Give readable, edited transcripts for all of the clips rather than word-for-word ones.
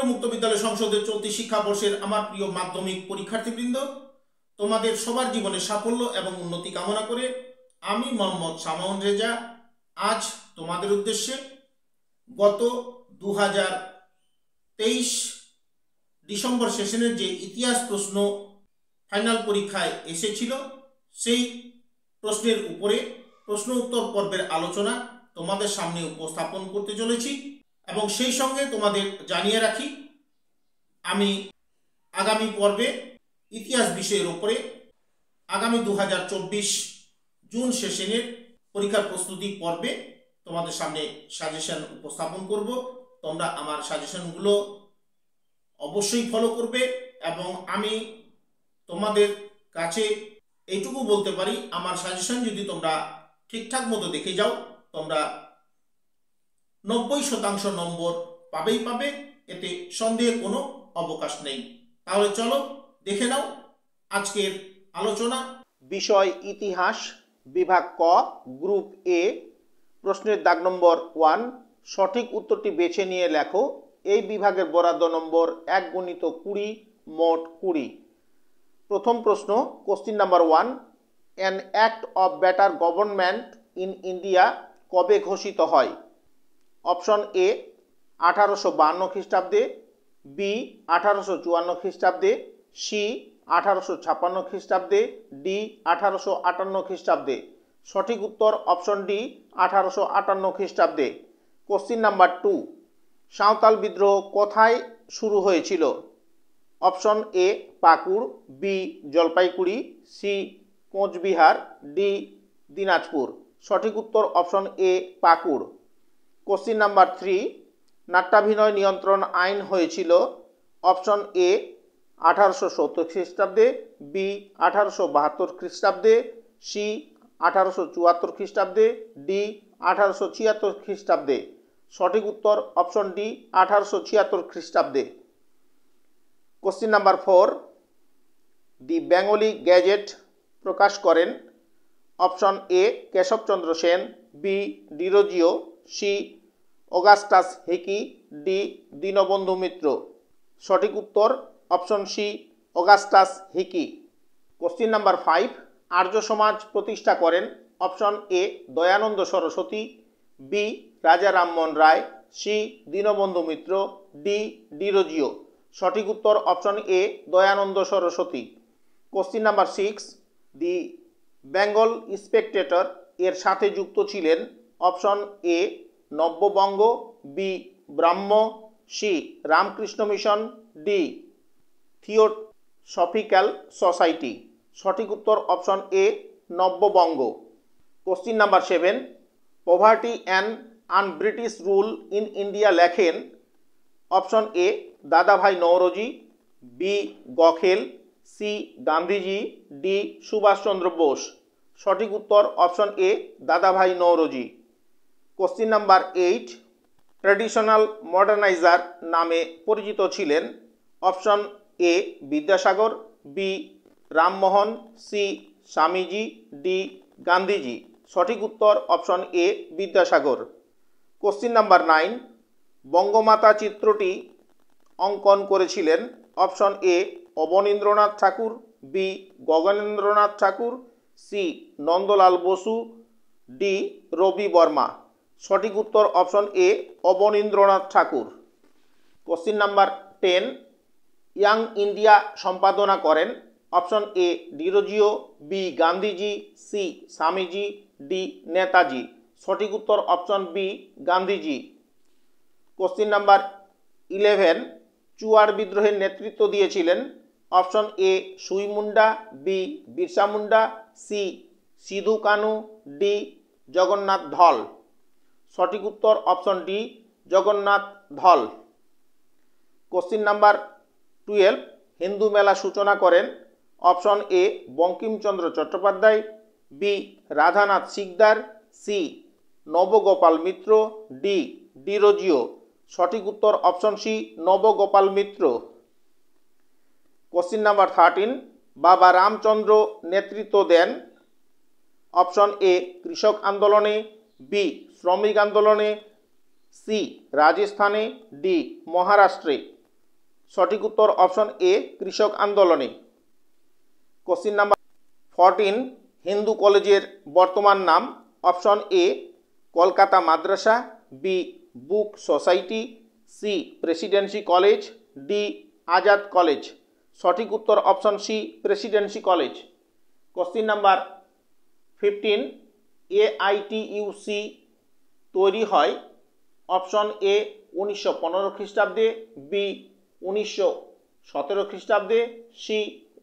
কেন্দ্রীয় মুক্ত বিদ্যালয় সংসদের চলতি শিক্ষাবর্ষের আমার প্রিয় মাধ্যমিক পরীক্ষার্থীবৃন্দ, তোমাদের সবার জীবনে সাফল্য এবং উন্নতি কামনা করে আমি মোহাম্মদ শামাউন রেজা আজ তোমাদের উদ্দেশ্যে গত 2023 ডিসেম্বর সেশনের যে ইতিহাস প্রশ্ন ফাইনাল পরীক্ষায় এসেছিল সেই প্রশ্নের উপরে প্রশ্ন উত্তর পর্বের আলোচনা তোমাদের সামনে উপস্থাপন করতে চলেছি এবং সেই সঙ্গে তোমাদের জানিয়ে রাখি আমি আগামী পর্বে ইতিহাস বিষয়ের উপরে আগামী 2024 জুন সেশনের পরীক্ষার প্রস্তুতি পর্বে তোমাদের সামনে সাজেশন উপস্থাপন করব। তোমরা আমার সাজেশনগুলো অবশ্যই ফলো করবে এবং আমি তোমাদের কাছে এইটুকু বলতে পারি, আমার সাজেশন যদি তোমরা ঠিকঠাক মতো দেখে যাও তোমরা 90% নম্বর পাবেই পাবে, এতে সন্দেহের কোনো অবকাশ নেই। তাহলে চলো দেখে নাও আজকের আলোচনা। বিষয় ইতিহাস, বিভাগ ক, গ্রুপ এ, প্রশ্নের দাগ নম্বর 1। সঠিক উত্তরটি বেছে নিয়ে লেখো। এই বিভাগের বরাদ্দ নম্বর 1×20, মোট 20। প্রথম প্রশ্ন, question number 1। An act of better government in India কবে ঘোষিত হয়? অপশন এ 1852 খ্রিস্টাব্দে, বি 1854 খ্রিস্টাব্দে, সি 1856 খ্রিস্টাব্দে, ডি 1858 খ্রিস্টাব্দে। সঠিক উত্তর অপশন ডি 1858 খ্রিস্টাব্দে। Question number 2। সাঁওতাল বিদ্রোহ কোথায় শুরু হয়েছিল? Option A Pakur, B Jalpaiguri, C Cooch Behar, D Dinajpur. সঠিক উত্তর option A Pakur. Question number 3। নাট্যাভিনয় নিয়ন্ত্রণ আইন হয়েছিল? অপশন এ 1870 খ্রিস্টাব্দে, বি 1872 খ্রিস্টাব্দে, সি 1874 খ্রিস্টাব্দে, ডি 1876 খ্রিস্টাব্দে। সঠিক উত্তর অপশন ডি 1876 খ্রিস্টাব্দে। Question number 4। The Bengali gazette প্রকাশ করেন? Option A Keshab Chandra Sen, B Derozio, C Augustus Hicky, D Dinabandhu Mitra. সঠিক উত্তর option C Augustus Hicky. Question number 5। Arya Samaj প্রতিষ্ঠা করেন? Option A Dayananda Saraswati, B Raja Rammohan Roy, C Dinabandhu Mitra, D Derozio. সঠিক উত্তর option A Dayananda Saraswati. Question number 6। The Bengal spectator এর সাথে যুক্ত ছিলেন? Option A Nabyabanga, B Brahmo, C Ramakrishna mission, D theosophical society. সঠিক উত্তর option A Nabyabanga. Question number 7। Poverty and unBritish rule in India লেখেন? Option A Dadabhai Naoroji, B Gokhale, C Gandhiji, D Subhas Chandra Bose. সঠিক উত্তর option A Dadabhai Naoroji. Question number 8। Traditional moderniser নামে পরিচিত ছিলেন? Option A Vidyasagar, B Rammohan, C Swamiji, D Gandhiji. সঠিক উত্তর option A Vidyasagar. Question number 9। Bangamata চিত্রটি অঙ্কন করেছিলেন? Option A Abanindranath Thakur, B Gaganendranath Thakur, C Nandalal Basu, D Ravi Varma. সঠিক উত্তর option A Abanindranath Thakur. Question number 10। Young India সম্পাদনা করেন? Option A Derozio, B Gandhiji, C Swamiji, D Netaji. সঠিক উত্তর option B Gandhiji. Question number 11। Chuar বিদ্রোহের নেতৃত্ব দিয়েছিলেন? Option A Sui Munda, B Birsa Munda, C Sidhu Kanu, D Jagannath Dhal. সঠিক উত্তর অপশন ডি জগন্নাথ ধল। Question number 12। হিন্দু মেলা সূচনা করেন? Option A Bankim Chandra Chattopadhyay, B Radhanath Sikdar, C Nabagopal Mitra, D Derozio. সঠিক উত্তর option C Nabagopal Mitra. Question number 13। Baba Ramchandra নেতৃত্ব দেন? অপশন এ কৃষক আন্দোলনে, বি শ্রমিক আন্দোলনে, সি রাজস্থানে, ডি মহারাষ্ট্রে। সঠিক উত্তর অপশন এ কৃষক আন্দোলনে। কোশ্চিন নাম্বার 14, হিন্দু কলেজের বর্তমান নাম। Option A Kolkata Madrasa, B book society, C Presidency College, D Azad college. সঠিক উত্তর option C Presidency College. Question number 15, AITUC তৈরি হয়। অপশন এ 1915 খ্রিস্টাব্দে, বি 1917 খ্রিস্টাব্দে, সি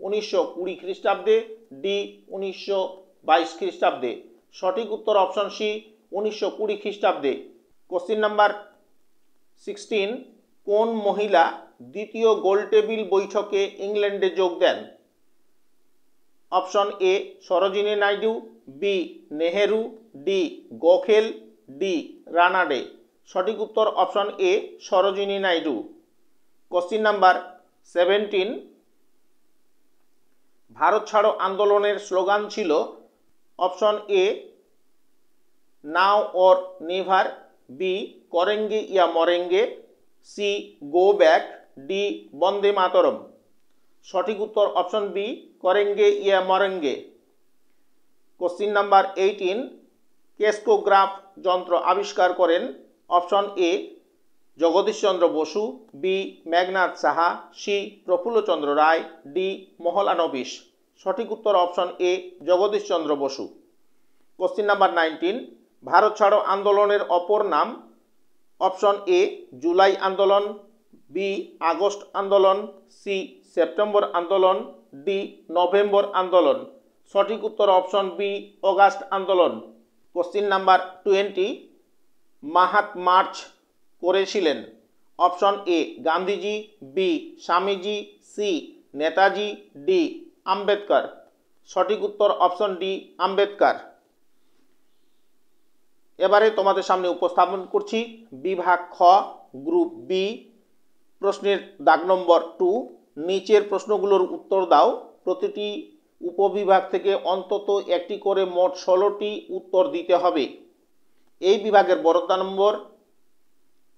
1920 খ্রিস্টাব্দে, ডি 1922 খ্রিস্টাব্দে। সঠিক উত্তর অপশন সি 1920 খ্রিস্টাব্দে। কোশ্চিন নাম্বার 16, কোন মহিলা দ্বিতীয় গোলটেবিল বৈঠকে ইংল্যান্ডে যোগ দেন? Option A Sarojini Naidu, B Nehru, D Gokhale, D Ranade. সঠিক উত্তর option A Sarojini Naidu. Question number 17, ভারত ছাড়ো আন্দোলনের স্লোগান ছিল। Option A now or never, B করেঙ্গে ইয়া মরেঙ্গে, C go back, D Vande Mataram. সঠিক উত্তর অপশন বি করেঙ্গে ইয়া মরেঙ্গে। কোশ্চিন নাম্বার 18, কেসকোগ্রাফ যন্ত্র আবিষ্কার করেন। Option A Jagadish Chandra Basu, B Meghnad Saha, C Prafulla Chandra Ray, D Mahalanobis. সঠিক উত্তর option A Jagadish Chandra Basu. Question number 19, Bharat ছাড়ো আন্দোলনের অপর নাম। অপশন এ জুলাই আন্দোলন, বি আগস্ট আন্দোলন, সি সেপ্টেম্বর আন্দোলন, ডি নভেম্বর আন্দোলন। সঠিক উত্তর অপশন বি অগাস্ট আন্দোলন। কোশ্চিন নাম্বার 20, মাহাত মার্চ করেছিলেন। Option A Gandhiji, B Swamiji, C Netaji, D Ambedkar. সঠিক উত্তর অপশন ডি আম্বেদকর। এবারে তোমাদের সামনে উপস্থাপন করছি বিভাগ খ গ্রুপ বি প্রশ্নের দাগ নম্বর 2। নিচের প্রশ্নগুলোর উত্তর দাও। প্রতিটি উপবিভাগ থেকে অন্তত একটি করে মোট 16টি উত্তর দিতে হবে। এই বিভাগের বরাদ্দ নম্বর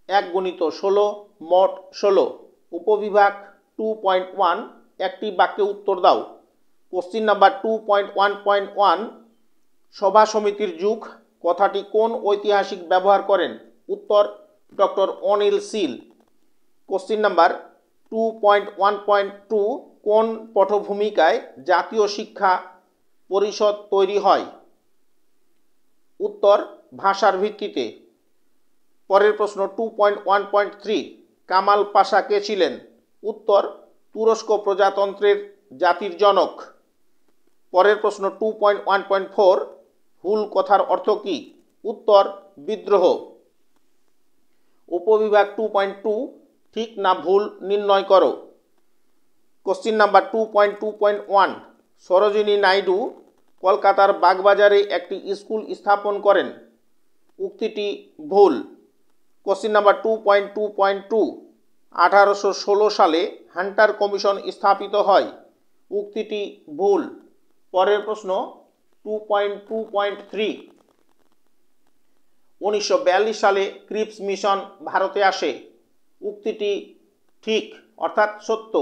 1 × 16, মোট 16। উপবিভাগ 2.1, একটি বাক্যে উত্তর দাও। কোশ্চিন নাম্বার 2.1.1, সভা সমিতির যুগ কথাটি কোন ঐতিহাসিক ব্যবহার করেন? উত্তর ডক্টর অনিল শীল। কোশ্চিন নাম্বার 2.1.2, কোন পটভূমিকায় জাতীয় শিক্ষা পরিষদ তৈরি হয়? উত্তর ভাষার ভিত্তিতে। পরের প্রশ্ন 2.1.3, কামাল পাশা কে ছিলেন? উত্তর তুরস্ক প্রজাতন্ত্রের জাতির জনক। পরের প্রশ্ন 2.1.4, হুল কথার অর্থ কি? উত্তর বিদ্রোহ। উপবিভাগ 2.2, ঠিক না ভুল নির্ণয় করো। কোশ্চিন নাম্বার 2.2.1, সরোজিনী নাইডু কলকাতার বাগবাজারে একটি স্কুল স্থাপন করেন। উক্তিটি ভুল। কোশ্চিন নাম্বার 2.2.2, 1816 সালে হান্টার কমিশন স্থাপিত হয়। উক্তিটি ভুল। পরের প্রশ্ন 2.2.3, 1942 সালে ক্রিপস মিশন ভারতে আসে। উক্তিটি ঠিক অর্থাৎ সত্য।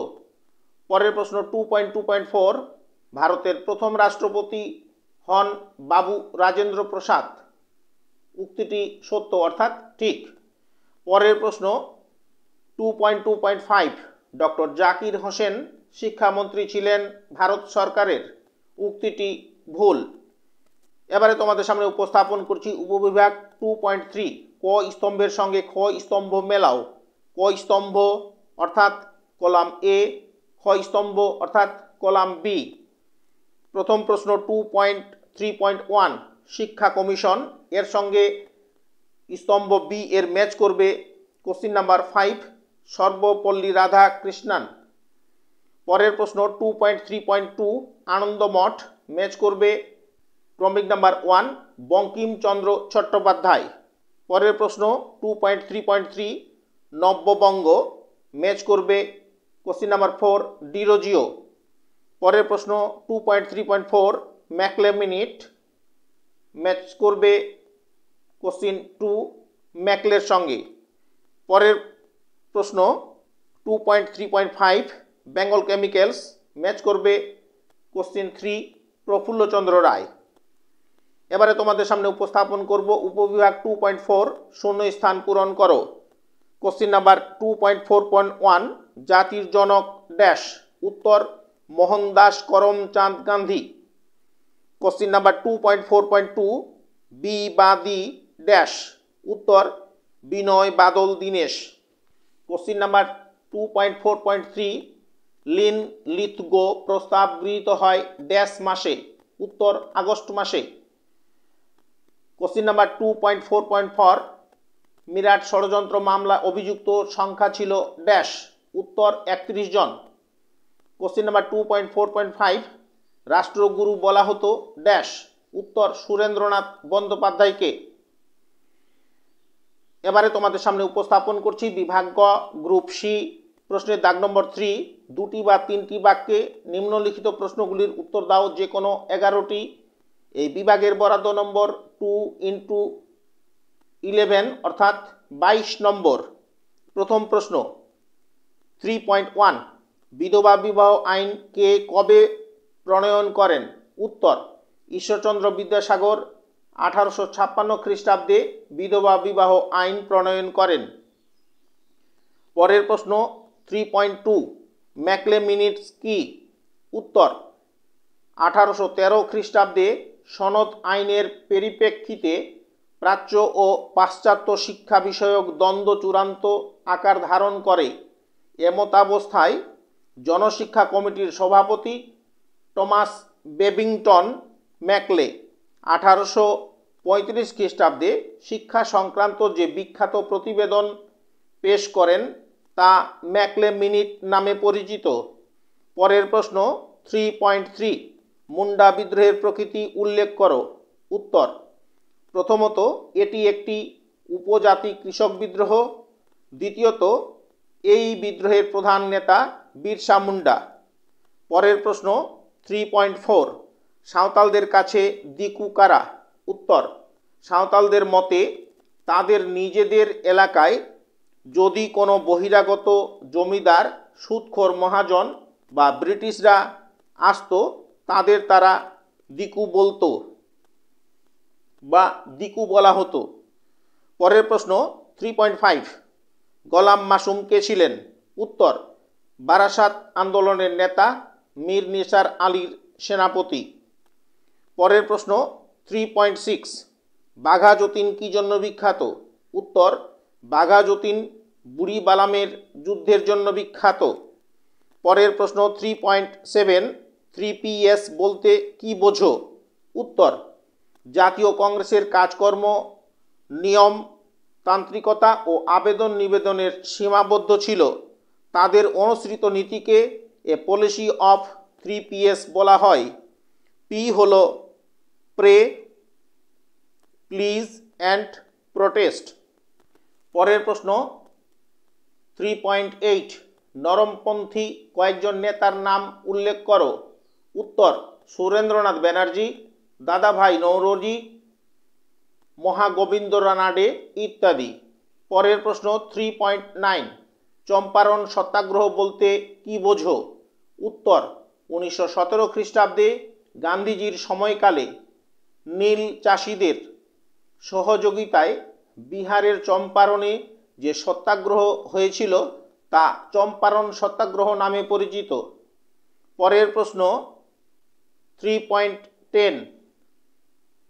পরের প্রশ্ন 2.2.4, ভারতের প্রথম রাষ্ট্রপতি হন বাবু রাজেন্দ্র প্রসাদ। উক্তিটি সত্য অর্থাৎ ঠিক। পরের প্রশ্ন 2.2.5, ডক্টর জাকির হোসেন শিক্ষামন্ত্রী ছিলেন ভারত সরকারের। উক্তিটি ভুল। এবারে তোমাদের সামনে উপস্থাপন করছি উপবিভাগ 2.3, ক স্তম্ভের সঙ্গে খ স্তম্ভ মেলাও। ক স্তম্ভ অর্থাৎ কলাম এ, খ স্তম্ভ অর্থাৎ কলাম বি। প্রথম প্রশ্ন 2.3.1, শিক্ষা কমিশন, এর সঙ্গে স্তম্ভ বি এর ম্যাচ করবে কোশ্চিন নাম্বার 5, সর্বপল্লী রাধা কৃষ্ণান। পরের প্রশ্ন 2.3.2, আনন্দমঠ, ম্যাচ করবে ক্রমিক নাম্বার 1, বঙ্কিমচন্দ্র চট্টোপাধ্যায়। পরের প্রশ্ন 2.3.3, নব্যবঙ্গ, ম্যাচ করবে কোশ্চিন নাম্বার 4, ডিরোজিও। পরের প্রশ্ন 2.3.4, ম্যাকলেমিনিট, ম্যাচ করবে কোশ্চিন 2, ম্যাকলের সঙ্গে। পরের প্রশ্ন 2.3.5 বেঙ্গল কেমিক্যালস ম্যাচ করবে কোশ্চেন 3 প্রফুল্লচন্দ্র রায়। এবারে তোমাদের সামনে উপস্থাপন করব উপবিভাগ 2.4 শূন্য স্থান পূরণ করো। কোশ্চেন নাম্বার 2.4.1 জাতির জনক ড্যাশ, উত্তর মোহনদাস করমচাঁদ গান্ধী। কোশ্চেন নাম্বার 2.4.2 বি বা দি ড্যাশ, উত্তর Benoy Badal Dinesh. Question number 2.4.3 Linlithgow প্রস্তাব গৃহীত হয় ড্যাশ মাসে, উত্তর আগস্ট মাসে। কোশ্চেন নাম্বার 2.4.4 মিরাট ষড়যন্ত্র মামলা অভিযুক্ত সংখ্যা ছিল ড্যাশ, উত্তর 31 জন। কোশ্চেন নাম্বার 2.4.5 রাষ্ট্রগুরু বলা হতো ড্যাশ, উত্তর সুরেন্দ্রনাথ বন্দ্যোপাধ্যায়কে। এবারে তোমাদের সামনে উপস্থাপন করছি বিভাগ গ গ্রুপ সি প্রশ্নের দাগ নম্বর 3। 2টি বা 3টি বাক্যে নিম্নলিখিত প্রশ্নগুলির উত্তর দাও, যে কোনো 11টি। এই বিভাগের বরাদ্দ নম্বর 2x11 অর্থাৎ 22 নম্বর। প্রথম প্রশ্ন 3.1 বিধবা বিবাহ আইন কে কবে প্রণয়ন করেন? উত্তর ঈশ্বরচন্দ্র বিদ্যাসাগর 1856 খ্রিস্টাব্দে বিধবা বিবাহ আইন প্রণয়ন করেন। পরের প্রশ্ন 3.2 ম্যাকলে মিনিটস কি? উত্তর 1813 খ্রিস্টাব্দে সনদ আইনের পরিপ্রেক্ষিতে প্রাচ্য ও পাশ্চাত্য শিক্ষা বিষয়ক দ্বন্দ্ব চূড়ান্ত আকার ধারণ করে। এমতাবস্থায় জনশিক্ষা কমিটির সভাপতি টমাস বেবিংটন ম্যাকলে 1835 খ্রিস্টাব্দে শিক্ষা সংক্রান্ত যে বিখ্যাত প্রতিবেদন পেশ করেন তা ম্যাকলে মিনিট নামে পরিচিত। পরের প্রশ্ন 3.3 মুন্ডা বিদ্রোহের প্রকৃতি উল্লেখ করো। উত্তর প্রথমত এটি একটি উপজাতি কৃষক বিদ্রোহ, দ্বিতীয়ত এই বিদ্রোহের প্রধান নেতা বিরসা মুন্ডা। পরের প্রশ্ন 3.4 সাঁওতালদের কাছে দিকু কারা? উত্তর সাঁওতালদের মতে তাদের নিজেদের এলাকায় যদি কোনো বহিরাগত জমিদার, সুদখোর মহাজন বা ব্রিটিশরা আসতো তাদের তারা দিকু বলতো বা দিকু বলা হতো। পরের প্রশ্ন 3.5 গোলাম মাসুম কে ছিলেন? উত্তর বারাসাত আন্দোলনের নেতা, মীর নিসার আলীর সেনাপতি। পরের প্রশ্ন 3.6 বাঘা যতীন কি জন্য বিখ্যাত? উত্তর বাঘা যতীন বুড়ি বালামের যুদ্ধের জন্য বিখ্যাত। পরের প্রশ্ন 3.7 3PS বলতে কি বোঝো? উত্তর জাতীয় কংগ্রেসের কাজকর্ম নিয়ম তান্ত্রিকতা ও আবেদন নিবেদনের সীমাবদ্ধ ছিল। তাদের অনুসৃত নীতিকে এ পলিসি অফ 3PS বলা হয়। পি হল প্রে, প্লিজ অ্যান্ড প্রোটেস্ট। পরের প্রশ্ন 3.8 নরমপন্থী কয়েকজন নেতার নাম উল্লেখ করো। উত্তর সুরেন্দ্রনাথ ব্যানার্জি, দাদাভাই নৌরোজি, মহাগোবিন্দ রানাডে ইত্যাদি। পরের প্রশ্ন 3.9 চম্পারণ সত্যাগ্রহ বলতে কি বোঝো? উত্তর 1917 খ্রিস্টাব্দে গান্ধীজির সময়কালে নীল চাষিদের সহযোগিতায় বিহারের চম্পারণে যে সত্যাগ্রহ হয়েছিল তা চম্পারণ সত্যাগ্রহ নামে পরিচিত। পরের প্রশ্ন 3.10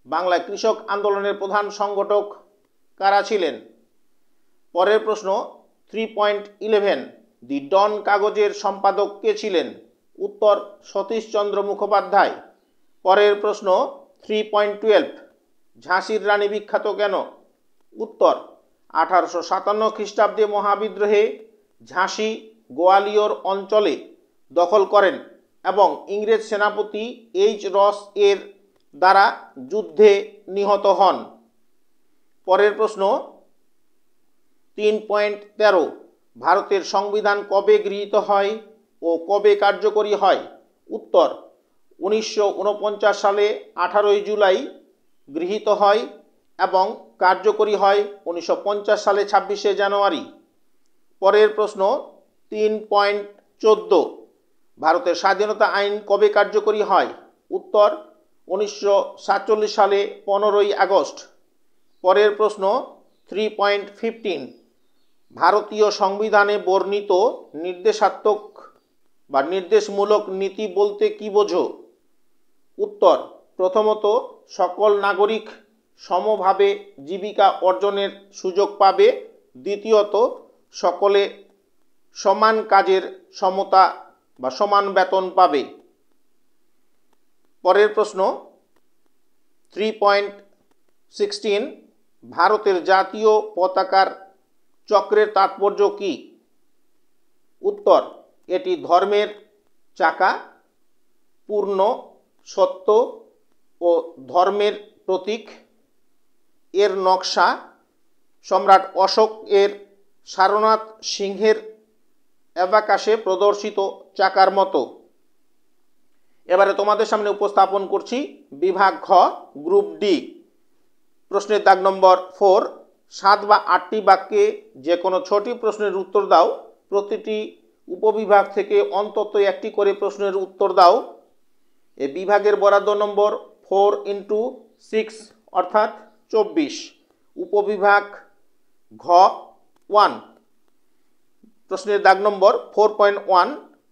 বাংলা কৃষক আন্দোলনের প্রধান সংগঠক কারা ছিলেন? পরের প্রশ্ন 3.11 দি ডন কাগজের সম্পাদক কে ছিলেন? উত্তর সতীশচন্দ্র মুখোপাধ্যায়। পরের প্রশ্ন 3.12 ঝাঁসির রানী বিখ্যাত কেন? উত্তর 1857 খ্রিস্টাব্দে মহাবিদ্রোহে ঝাঁসি গোয়ালিয়র অঞ্চলে দখল করেন এবং ইংরেজ সেনাপতি এইচ রস এর দ্বারা যুদ্ধে নিহত হন। পরের প্রশ্ন 3.13 ভারতের সংবিধান কবে গৃহীত হয় ও কবে কার্যকরী হয়? উত্তর 1949 সালে 18 জুলাই গৃহীত হয় এবং কার্যকরী হয় 1950 সালে 26 জানুয়ারি। পরের প্রশ্ন 3.14 ভারতের স্বাধীনতা আইন কবে কার্যকরী হয়? উত্তর 1947 সালে 15ই আগস্ট। পরের প্রশ্ন 3.15 ভারতীয় সংবিধানে বর্ণিত নির্দেশাত্মক বা নির্দেশমূলক নীতি বলতে কি বোঝো? উত্তর প্রথমত সকল নাগরিক সমভাবে জীবিকা অর্জনের সুযোগ পাবে, দ্বিতীয়ত সকলে সমান কাজের সমতা বা সমান বেতন পাবে। পরের প্রশ্ন 3.16 ভারতের জাতীয় পতাকার চক্রের তাৎপর্য কি? উত্তর এটি ধর্মের চাকা, পূর্ণ সত্য ও ধর্মের প্রতীক। এর নকশা সম্রাট অশোক এর সারনাথ সিংহের অ্যাবাকাশে প্রদর্শিত চাকার মতো। এবারে তোমাদের সামনে উপস্থাপন করছি বিভাগ খ গ্রুপ ডি। প্রশ্নের দাগ নম্বর 4 7 বা 8টি বাক্যে যে কোনো 6টি প্রশ্নের উত্তর দাও। প্রতিটি উপবিভাগ থেকে অন্তত একটি করে প্রশ্নের উত্তর দাও। এই বিভাগের বরাদ্দ নম্বর 4x6 অর্থাৎ 24। উপবিভাগ ঘ 1 প্রশ্নের দাগ নম্বর 4.1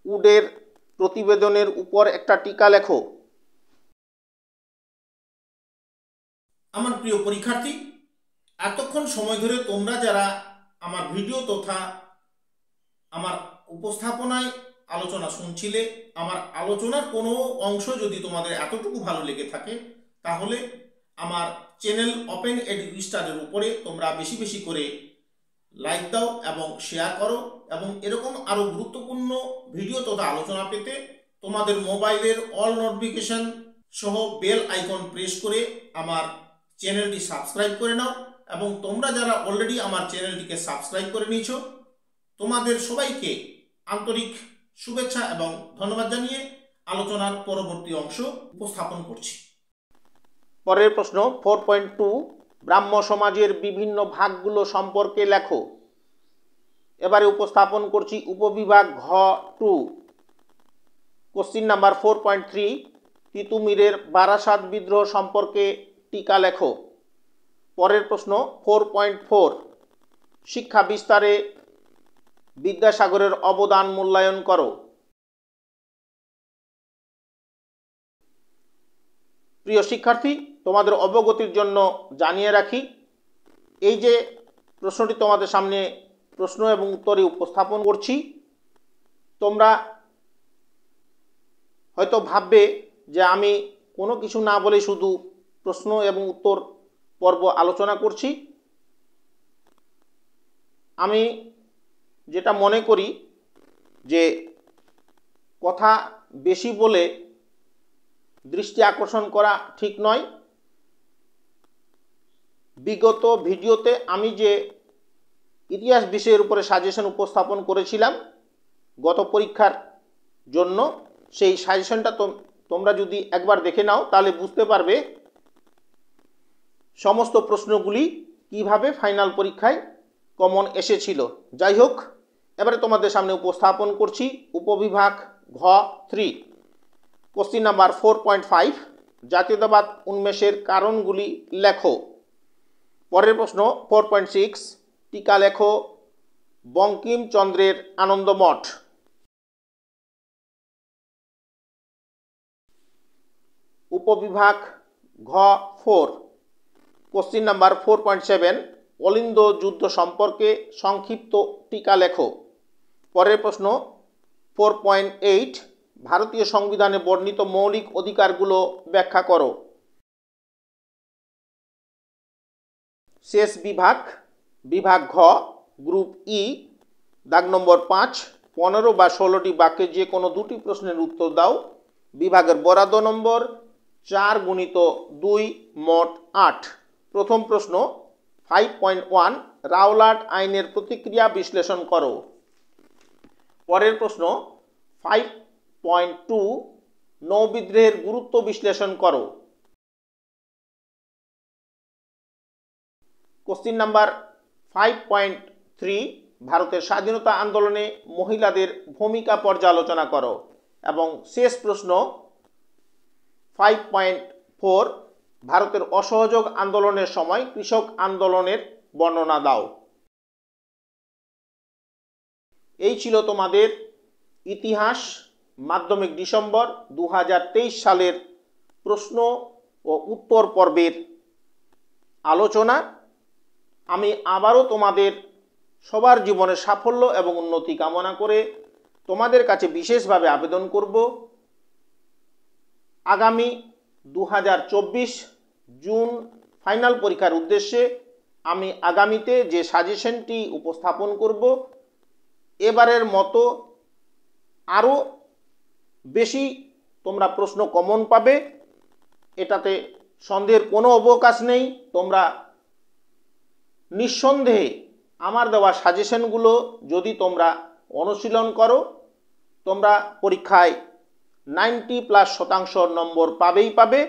উডের প্রতিবেদনের উপর একটা টিকা লেখো। আমার প্রিয় পরীক্ষার্থী, এতক্ষণ সময় ধরে তোমরা যারা আমার ভিডিও তথা আমার উপস্থাপনায় আলোচনা শুনছিলে, আমার আলোচনার কোনো অংশ যদি তোমাদের এতটুকু ভালো লেগে থাকে তাহলে আমার চ্যানেল ওপেন এডু স্টারের উপরে তোমরা বেশি বেশি করে লাইক দাও এবং শেয়ার করো, এবং এরকম আরও গুরুত্বপূর্ণ ভিডিও তথা আলোচনা পেতে তোমাদের মোবাইলের অল নোটিফিকেশন সহ বেল আইকন প্রেস করে আমার চ্যানেলটি সাবস্ক্রাইব করে নাও। এবং তোমরা যারা অলরেডি আমার চ্যানেলটিকে সাবস্ক্রাইব করে নিয়েছো তোমাদের সবাইকে আন্তরিক শুভেচ্ছা এবং ধন্যবাদ জানিয়ে আলোচনার পরবর্তী অংশ উপস্থাপন করছি। পরের প্রশ্ন 4.2 ব্রাহ্ম সমাজের বিভিন্ন ভাগগুলো সম্পর্কে লেখো। এবারে উপস্থাপন করছি উপবিভাগ ঘ 2। কোশ্চিন নাম্বার 4.3 তিতুমিরের বারাসাত বিদ্রোহ সম্পর্কে টিকা লেখো। পরের প্রশ্ন 4.4 শিক্ষা বিস্তারে বিদ্যাসাগরের অবদান মূল্যায়ন করো। প্রিয় শিক্ষার্থী, তোমাদের অবগতির জন্য জানিয়ে রাখি, এই যে প্রশ্নটি তোমাদের সামনে প্রশ্ন এবং উত্তরে উপস্থাপন করছি, তোমরা হয়তো ভাববে যে আমি কোনো কিছু না বলে শুধু প্রশ্ন এবং উত্তর পর্ব আলোচনা করছি। আমি যেটা মনে করি যে কথা বেশি বলে দৃষ্টি আকর্ষণ করা ঠিক নয়। বিগত ভিডিওতে আমি যে ইতিহাস বিষয়ের উপরে সাজেশন উপস্থাপন করেছিলাম গত পরীক্ষার জন্য, সেই সাজেশনটা তোমরা যদি একবার দেখে নাও তাহলে বুঝতে পারবে সমস্ত প্রশ্নগুলি কিভাবে ফাইনাল পরীক্ষায় কমন এসেছিল। যাই হোক, এবারে তোমাদের সামনে উপস্থাপন করছি উপবিভাগ ঘ 3। কোশ্চিন নাম্বার 4.5 জাতীয়তাবাদ উন্মেষের কারণগুলি লেখো। পরের প্রশ্ন 4.6 টিকা লেখো বঙ্কিমচন্দ্রের আনন্দমঠ। উপবিভাগ ঘ 4 কোশ্চিন নাম্বার 4.7 অলিন্দ যুদ্ধ সম্পর্কে সংক্ষিপ্ত টিকা লেখো। পরের প্রশ্ন 4.8 ভারতীয় সংবিধানে বর্ণিত মৌলিক অধিকারগুলো ব্যাখ্যা করো। শেষ বিভাগ বিভাগ ঘ গ্রুপ ই দাগ নম্বর 5 15 বা 16টি বাক্যে যে কোনো 2টি প্রশ্নের উত্তর দাও। বিভাগের বরাদ্দ নম্বর 4x2 মোট 8। প্রথম প্রশ্ন 5.1 রাওলাট আইনের প্রতিক্রিয়া বিশ্লেষণ করো। পরের প্রশ্ন 5.2 নৌবিদ্রোহের গুরুত্ব বিশ্লেষণ করো। কোশ্চিন নাম্বার 5.3 ভারতের স্বাধীনতা আন্দোলনে মহিলাদের ভূমিকা পর্যালোচনা করো। এবং শেষ প্রশ্ন 5.4 ভারতের অসহযোগ আন্দোলনের সময় কৃষক আন্দোলনের বর্ণনা দাও। এই ছিল তোমাদের ইতিহাস মাধ্যমিক ডিসেম্বর 2023 সালের প্রশ্ন ও উত্তর পর্বের আলোচনা। আমি আবারও তোমাদের সবার জীবনে সাফল্য এবং উন্নতি কামনা করে তোমাদের কাছে বিশেষভাবে আবেদন করব, আগামী 2024 জুন ফাইনাল পরীক্ষার উদ্দেশ্যে আমি আগামীতে যে সাজেশনটি উপস্থাপন করব এবারের মতো আরও বেশি তোমরা প্রশ্ন কমন পাবে, এটাতে সন্দেহের কোনো অবকাশ নেই। তোমরা নিঃসন্দেহে আমার দেওয়া সাজেশনগুলো যদি তোমরা অনুশীলন করো তোমরা পরীক্ষায় 90+ নম্বর পাবে,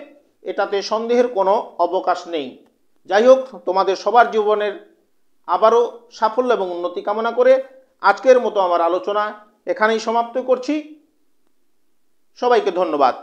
এটাতে সন্দেহের কোনো অবকাশ নেই। যাই হোক, তোমাদের সবার জীবনের আবারও সাফল্য এবং উন্নতি কামনা করে আজকের মতো আমার আলোচনা এখানেই সমাপ্ত করছি। সবাইকে ধন্যবাদ।